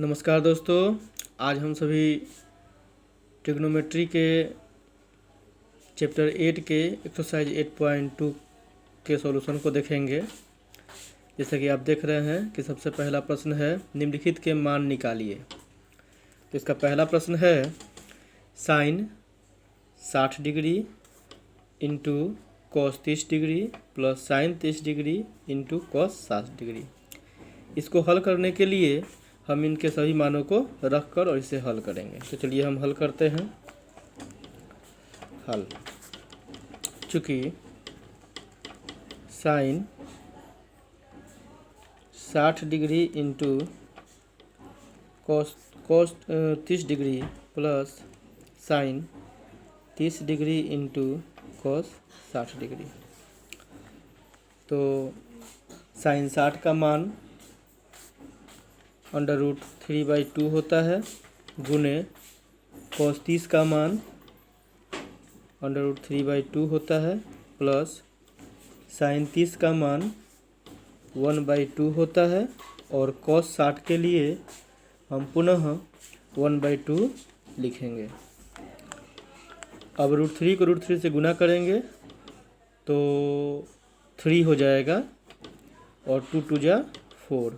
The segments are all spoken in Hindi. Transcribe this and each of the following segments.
नमस्कार दोस्तों, आज हम सभी ट्रिग्नोमेट्री के चैप्टर 8 के एक्सरसाइज 8.2 के सॉल्यूशन को देखेंगे। जैसा कि आप देख रहे हैं कि सबसे पहला प्रश्न है निम्नलिखित के मान निकालिए। तो इसका पहला प्रश्न है sine 60 degree into cos 30 degree plus sine 30 degree into cos 60 degree. इसको हल करने के लिए हम इनके सभी मानों को रखकर और इसे हल करेंगे। तो चलिए हम हल करते हैं। हल, चूँकि sine 60 degree into cos 30 degree plus sine 30 degree into cos 60 degree. तो साइन 60 का मान √3/2 होता है गुने कॉस 30 का मान √3/2 होता है प्लस साइन 30 का मान 1/2 होता है और कॉस 60 के लिए हम पुनः 1/2 लिखेंगे। अब √3 को √3 से गुना करेंगे तो 3 हो जाएगा और 2 2 जा 4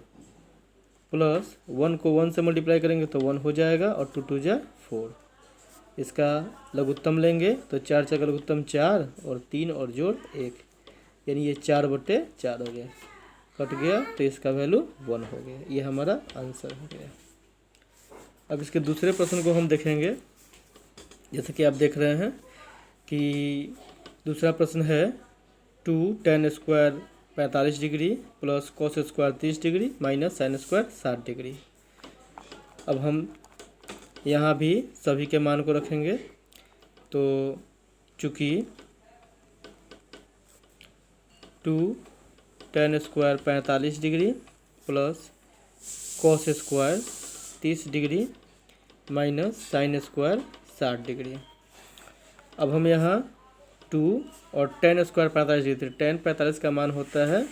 प्लस 1 को 1 से मल्टीप्लाई करेंगे तो 1 हो जाएगा और 2 2 जा 4। इसका लघुत्तम लेंगे तो 4 4 का लघुत्तम 4 और 3 और जोड़ 1, यानी ये 4/4 हो गया, कट गया तो इसका वैल्यू 1 हो गया। ये हमारा आंसर हो गया। अब इसके दूसरे प्रश्न को हम देखेंगे। जैसे कि आप देख रहे हैं कि दूसरा प्रश्न है 2 tan square 45 degree plus cos square 30 degree minus sine square 60 degree. अब हम यहाँ भी सभी के मान को रखेंगे। तो चूँकि 2 tan square 45 degree plus cos square 30 degree minus sine square 60 degree. अब हम यहाँ 2 और tan स्क्वायर 45 डिग्री, tan 45 का मान होता है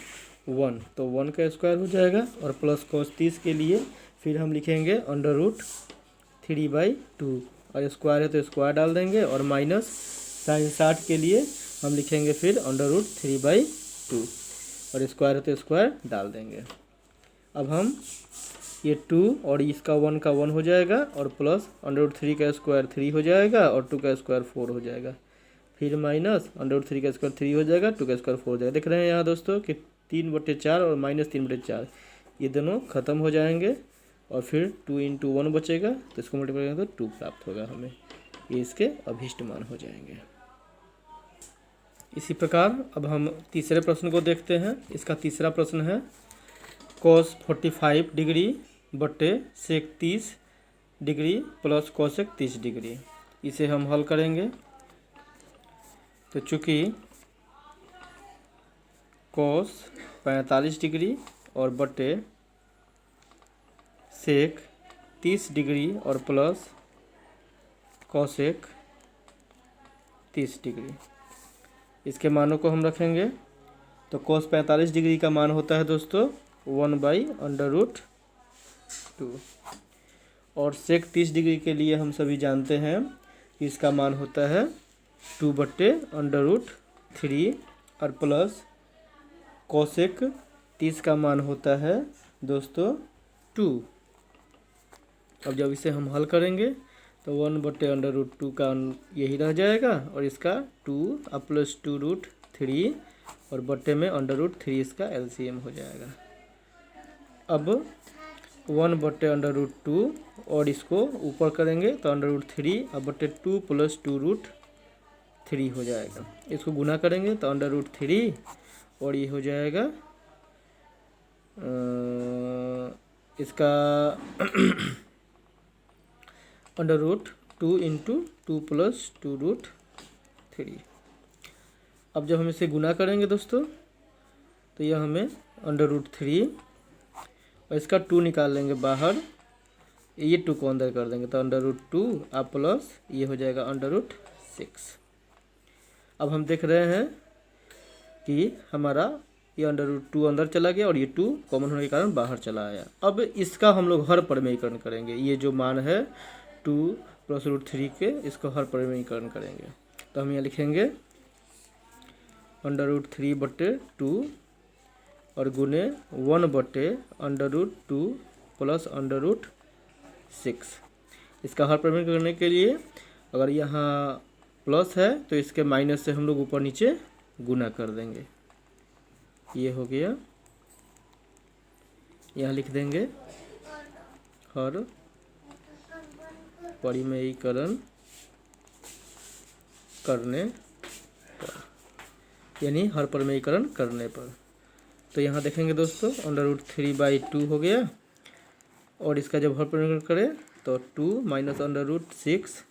1, तो 1 का स्क्वायर हो जाएगा और प्लस cos 30 के लिए फिर हम लिखेंगे √3/2 और स्क्वायर है तो स्क्वायर डाल देंगे और माइनस साइन 60 के लिए हम लिखेंगे फिर √3/2 और स्क्वायर है तो स्क्वायर डाल देंगे। अब हम ये 2 और इसका 1 का 1 हो जाएगा और प्लस √3 का स्क्वायर 3 हो जाएगा और 2 का स्क्वायर 4 हो जाएगा, फिर माइनस √3 का स्क्वायर 3 हो जाएगा, 2 का स्क्वायर 4 हो जाएगा। देख रहे हैं यहाँ दोस्तों कि 3/4 और -3/4 ये दोनों खत्म हो जाएंगे और फिर 2 × 1 बचेगा तो इसको मल्टीप्लाई करेंगे तो 2 प्राप्त होगा हमें। ये इसके अभीष्ट मान हो जाएंगे। इसी प्रकार अब हम तीसरे प्रश्न को देखते हैं। इसका तीसरा प्रश्न है cos 45 डिग्री बटे sec 30 degree plus cosec 30 degree. इसे हम हल करेंगे। तो चूँकि cos 45 डिग्री और बटे sec 30 डिग्री और प्लस cosec 30 डिग्री, इसके मानों को हम रखेंगे। तो cos 45 डिग्री का मान होता है दोस्तों 1/√2 और sec 30 डिग्री के लिए हम सभी जानते हैं कि इसका मान होता है 2/√3 और प्लस cosec 30 का मान होता है दोस्तों 2। अब जब इसे हम हल करेंगे तो 1/√2 का यही रह जाएगा और इसका 2 प्लस 2√3 और बट्टे में √3 इसका एलसीएम हो जाएगा। अब 1/√2 और इसको ऊपर करेंगे तो √3 और बट्टे 2 प्लस 2√3 हो जाएगा। इसको गुना करेंगे तो √3 और ये हो जाएगा इसका √2 × 2 प्लस 2√3। अब जब हम इसे गुना करेंगे दोस्तों तो यह हमें √3 और इसका 2 निकाल लेंगे बाहर, ये 2 को अंदर कर देंगे तो √2 आप प्लस ये हो जाएगा √6। अब हम देख रहे हैं कि हमारा ये अंडर रूट 2 अंदर चला गया और ये 2 कॉमन होने के कारण बाहर चला आया। अब इसका हम लोग हर परिमेयीकरण करेंगे, ये जो मान है 2 प्लस रूट 3 के, इसको हर परिमेयीकरण करेंगे। तो हम यहाँ लिखेंगे अंडर रूट 3/2 और गुने 1/√2 प्लस अंडर रूट 6। इसका हर परिमेयीकरण करने के लिए अगर यहाँ प्लस है तो इसके माइनस से हम लोग ऊपर नीचे गुना कर देंगे। ये हो गया, यहाँ लिख देंगे हर परिमेयीकरण करने पर, यानी हर परिमेयीकरण करने पर। तो यहाँ देखेंगे दोस्तों अंडर रूट 3/2 हो गया और इसका जब हर परिमेयीकरण करें तो 2 माइनस अंडर रूट 6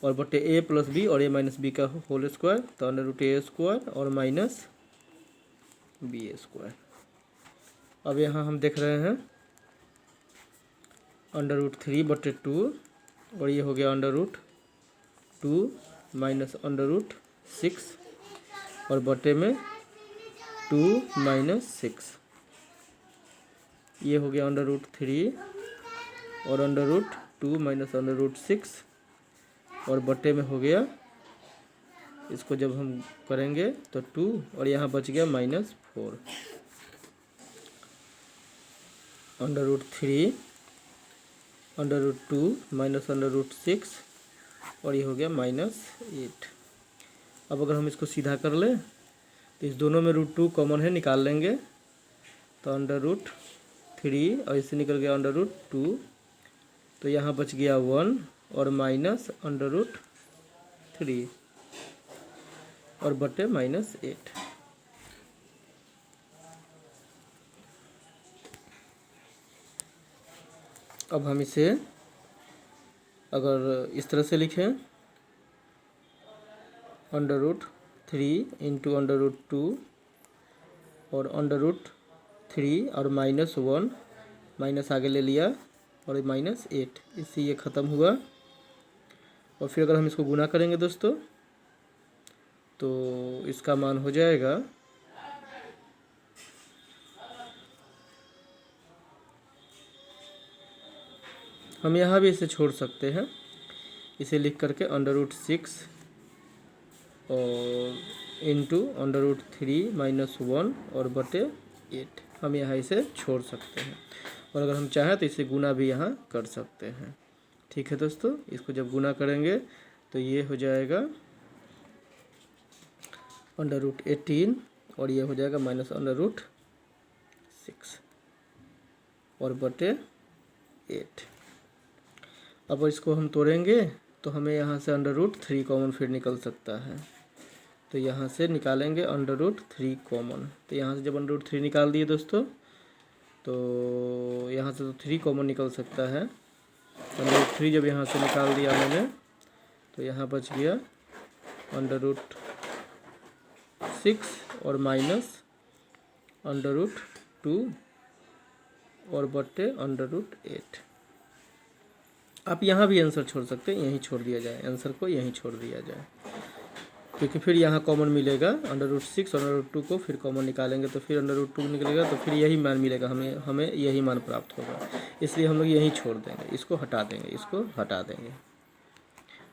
और बटे a प्लस बी और a माइनस बी का होल स्क्वायर, तो अंडर रूट a स्क्वायर और माइनस बी स्क्वायर। अब यहाँ हम देख रहे हैं अंडर रूट 3/2 और ये हो गया under root 2 minus under root 6 और बटे में 2 माइनस 6, ये हो गया अंडर रूट 3 और under root 2 minus under root 6 और बटे में हो गया, इसको जब हम करेंगे तो 2 और यहाँ बच गया -4 under root 3 under root 2 minus under root 6 और ये हो गया -8। अब अगर हम इसको सीधा कर लें तो इस दोनों में रूट 2 कॉमन है, निकाल लेंगे तो अंडर रूट 3 और इससे निकल गया अंडर रूट 2, तो यहाँ बच गया 1 और माइनस अंडर रूट 3 और बटे -8। अब हम इसे अगर इस तरह से लिखें under root 3 into under root 2 और अंडर रूट 3 और -1 माइनस आगे ले लिया और -8, इससे ये ख़त्म हुआ। और फिर अगर हम इसको गुना करेंगे दोस्तों तो इसका मान हो जाएगा हम यहाँ भी इसे छोड़ सकते हैं, इसे लिख करके अंडर रूट 6 और इंटू अंडर रूट 3 माइनस 1 और बटे 8, हम यहाँ इसे छोड़ सकते हैं और अगर हम चाहें तो इसे गुना भी यहाँ कर सकते हैं। ठीक है दोस्तों, इसको जब गुना करेंगे तो ये हो जाएगा अंडर रूट 18 और ये हो जाएगा माइनस अंडर रूट 6 और बटे 8। अब इसको हम तोड़ेंगे तो हमें यहाँ से अंडर रूट 3 कॉमन फिर निकल सकता है, तो यहाँ से निकालेंगे अंडर रूट 3 कॉमन। तो यहाँ से जब अंडर रूट 3 निकाल दिए दोस्तों तो यहाँ से तो 3 कॉमन निकल सकता है। अंडर रूट 3 जब यहाँ से निकाल दिया मैंने तो यहाँ बच गया अंडर रूट 6 और माइनस अंडर रूट 2 और बटे अंडर रूट 8। आप यहाँ भी आंसर छोड़ सकते हैं, यहीं छोड़ दिया जाए, आंसर को यहीं छोड़ दिया जाए, क्योंकि फिर यहाँ कॉमन मिलेगा अंडर रूट 6 और अंडर रूट 2 को फिर कॉमन निकालेंगे तो फिर अंडर रूट 2 निकलेगा तो फिर यही मान मिलेगा, हमें यही मान प्राप्त होगा। इसलिए हम लोग यहीं छोड़ देंगे, इसको हटा देंगे, इसको हटा देंगे,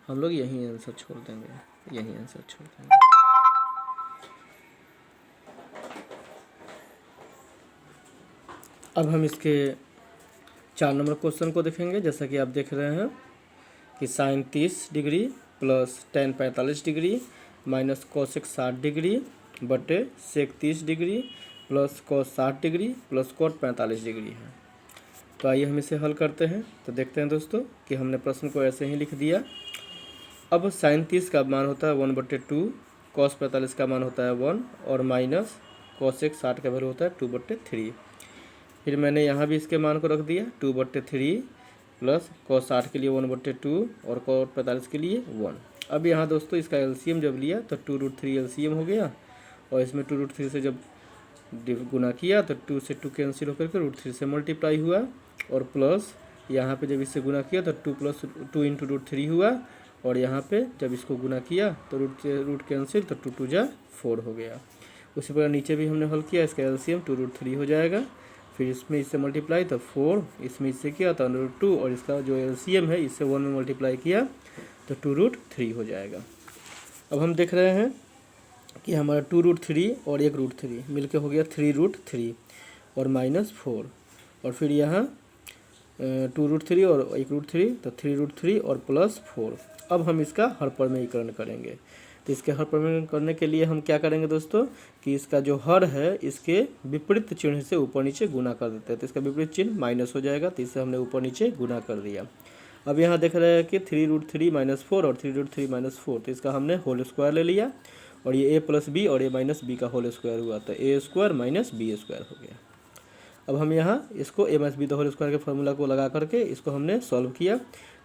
हम लोग यही आंसर छोड़ देंगे, यही आंसर छोड़ देंगे। अब हम इसके 4 नंबर क्वेश्चन को देखेंगे। जैसा कि आप देख रहे हैं कि sine 30 degree plus tan 45 degree minus cosec 60 degree बटे sec 30 degree plus cos 60 degree plus cot 45 degree है। तो आइए हम इसे हल करते हैं। तो देखते हैं दोस्तों कि हमने प्रश्न को ऐसे ही लिख दिया। अब साइन 30 का मान होता है 1/2, कोस 45 का मान होता है 1 और माइनस कोसेक 60 का वैल्यू होता है 2/3। फिर मैंने यहाँ भी इसके मान को रख दिया 2/3 प्लस कोस 60 के लिए 1/2 और कोट 45 के लिए 1। अब यहाँ दोस्तों इसका एलसीएम जब लिया तो 2√3 एलसीएम हो गया और इसमें 2√3 से जब गुना किया तो 2 से 2 कैंसिल होकर के √3 से मल्टीप्लाई हुआ और प्लस यहाँ पे जब इससे गुना किया तो 2 + 2 × √3 हुआ और यहाँ पे जब इसको गुना किया तो रूट कैंसिल तो 2 × 2 = 4 हो गया। उसी प्रकार नीचे भी हमने हल किया, इसका एलसीएम 2√3 हो जाएगा। फिर इसमें इससे मल्टीप्लाई तो 4, इसमें इससे किया तो √2, और इसका जो एलसीएम है इससे 1 में मल्टीप्लाई किया तो 2√3 हो जाएगा। अब हम देख रहे हैं कि हमारा 2√3 और 1√3 मिलके हो गया 3√3 और -4, और फिर यहाँ 2√3 और 1√3 तो 3√3 और +4। अब हम इसका हरप्रमेयीकरण करेंगे। तो इसके हरप्रमेयीकरण करने के लिए हम क्या करेंगे दोस्तों कि इसका जो हर है इसके विपरीत चिन्ह से ऊपर नीचे गुना कर देते हैं। तो इसका विपरीत चिन्ह माइनस हो जाएगा, तो इससे हमने ऊपर नीचे गुना कर दिया। अब यहाँ देख रहे हैं कि 3√3 -4 और 3√3 -4, तो इसका हमने होल स्क्वायर ले लिया, और ये a + b और a - b का होल स्क्वायर हुआ, तो a² - b² हो गया। अब हम यहाँ इसको a - b होल स्क्वायर के फार्मूला को लगा करके इसको हमने सॉल्व किया,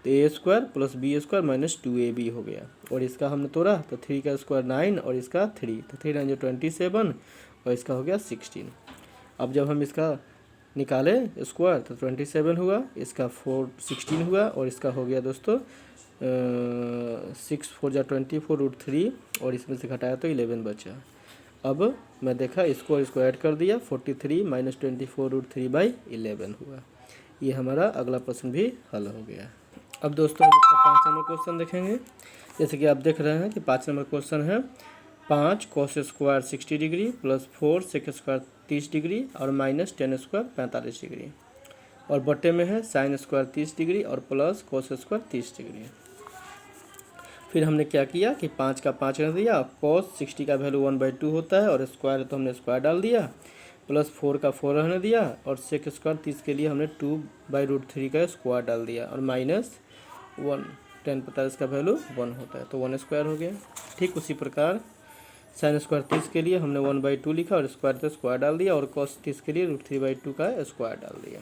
तो a² + b² - 2ab हो गया, और इसका हमने तोड़ा तो 3 का स्क्वायर 9 और इसका 3, तो 3 9 27 और इसका हो गया 16। अब जब हम इसका निकाले स्क्वायर तो 27 हुआ, इसका 16 हुआ, और इसका हो गया दोस्तों 6 4 जा 24 √3, और इसमें से घटाया तो 11 बचा। अब मैं देखा इसको और इसको ऐड कर दिया, 43 - 24 √3/11 हुआ। ये हमारा अगला प्रश्न भी हल हो गया। अब दोस्तों हम इसका 5 नंबर क्वेश्चन देखेंगे। जैसे कि आप देख रहे हैं कि 5 नंबर क्वेश्चन है 5 cos square 60 degree + 4 sec square 30 degree और -10 स्क्वायर 45 डिग्री, और बटे में है sin स्क्वायर 30 डिग्री और प्लस cos स्क्वायर 30 डिग्री। फिर हमने क्या किया कि 5 का 5 रख दिया, cos 60 का वैल्यू 1/2 होता है, और स्क्वायर तो हमने स्क्वायर डाल दिया, प्लस 4 का 4 रहने दिया, और sec स्क्वायर 30 के लिए हमने 2/√3 का स्क्वायर डाल दिया, और -1 10 पता है इसका वैल्यू 1 होता है, तो 1 स्क्वायर हो गया। ठीक उसी प्रकार sin स्क्वायर 30 के लिए हमने 1/2 लिखा और स्क्वायर तो स्क्वायर डाल दिया, और cos 30 के लिए √3/2 का स्क्वायर डाल दिया।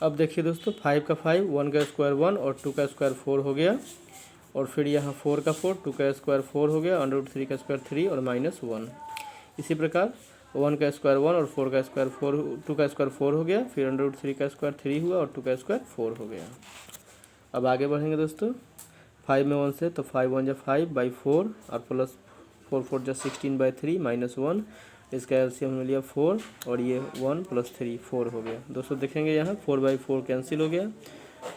अब देखिए दोस्तों 5 का 5, 1 का स्क्वायर 1 और 2 का स्क्वायर 4 हो गया, और फिर यहाँ 4 का 4, 2 का स्क्वायर 4 हो गया, √3 का स्क्वायर 3 और -1। इसी प्रकार 1 का स्क्वायर 1 और 4 का स्क्वायर 4, 2 का स्क्वायर 4 हो गया, फिर √3 का स्क्वायर 3 हुआ और 2 का स्क्वायर 4 हो गया। अब आगे बढ़ेंगे दोस्तों 5 में 1 से, तो 5 1 जा 5/4 और प्लस 4 4 जा 16/3 -1, इसका एलसीएम हमने लिया 4, और ये 1 + 3 4 हो गया। दोस्तों देखेंगे यहाँ 4/4 कैंसिल हो गया,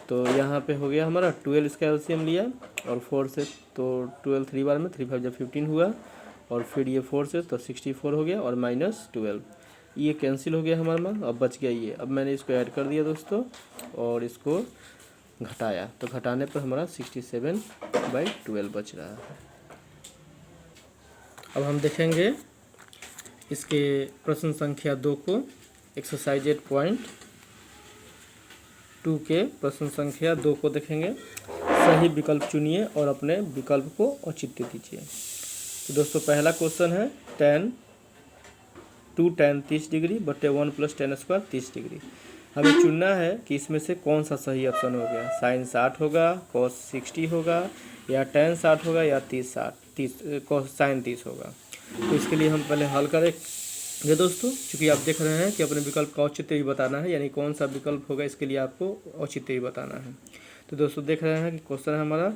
तो यहाँ पे हो गया हमारा 12, इसका एलसीएम लिया, और 4 से तो 12 3 बार में 3 5 जा 15 हुआ, और फिर ये 4 से तो 64 हो गया, और -12 ये कैंसिल हो गया हमारा में। अब बच गया ये, अब मैंने इसको ऐड कर दिया दोस्तों, और इसको घटाया, तो घटाने पर हमारा 67/12 बच रहा है। अब हम देखेंगे इसके प्रश्न संख्या 2 को, एक्सरसाइज 8.2 के प्रश्न संख्या 2 को देखेंगे। सही विकल्प चुनिए और अपने विकल्प को औचित्य दीजिए। तो दोस्तों पहला क्वेश्चन है 2 tan 30 डिग्री बटे 1 + tan स्क्वायर 30 डिग्री। हमें चुनना है कि इसमें से कौन सा सही ऑप्शन हो गया, sin 60 होगा, cos 60 होगा, या tan 60 होगा, या sin 30 होगा। तो इसके लिए हम पहले हल करेंगे दोस्तों, क्योंकि आप देख रहे हैं कि अपने विकल्प का औचित्य भी बताना है, यानी कौन सा विकल्प होगा इसके लिए आपको औचित्य भी बताना है। तो दोस्तों देख रहे हैं कि क्वेश्चन है हमारा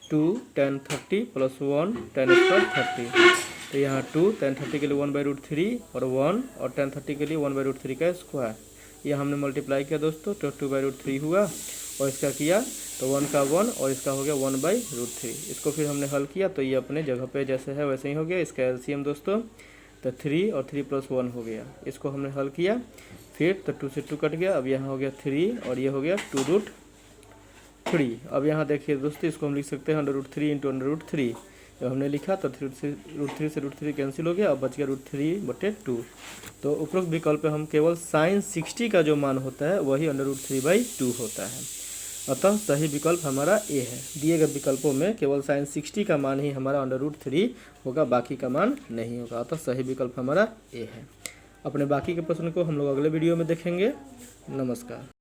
2 tan 30 + 1 tan स्क्वायर 30। तो यहाँ 2 tan 30 के लिए 1/√3 और 1, और tan 30 के लिए 1/√3 का स्क्वायर, ये हमने मल्टीप्लाई किया दोस्तों, तो 2/√3 हुआ, और इसका किया तो 1 का 1 और इसका हो गया 1/√3। इसको फिर हमने हल किया तो ये अपने जगह पे जैसे है वैसे ही हो गया। इसका एलसीएम दोस्तों तो 3 और 3 + 1 हो गया। इसको हमने हल किया, फिर तो 2 से 2 कट गया, अब यहाँ हो गया 3 और ये हो गया 2√3। अब यहाँ देखिए दोस्तों इसको हम लिख सकते हैं √3 × √3। जब हमने लिखा तो √3 से √3 कैंसिल हो गया, अब बच गया √3/2। तो उपरोक्त विकल्प पे हम केवल sin 60 का जो मान होता है वही √3/2 होता है। अतः सही विकल्प हमारा ए है। दिए गए विकल्पों में केवल sin 60 का मान ही हमारा √3 होगा, बाकी का मान नहीं होगा। अतः सही विकल्प हमारा ए है। अपने बाकी के प्रश्न को हम लोग अगले वीडियो में देखेंगे। नमस्कार।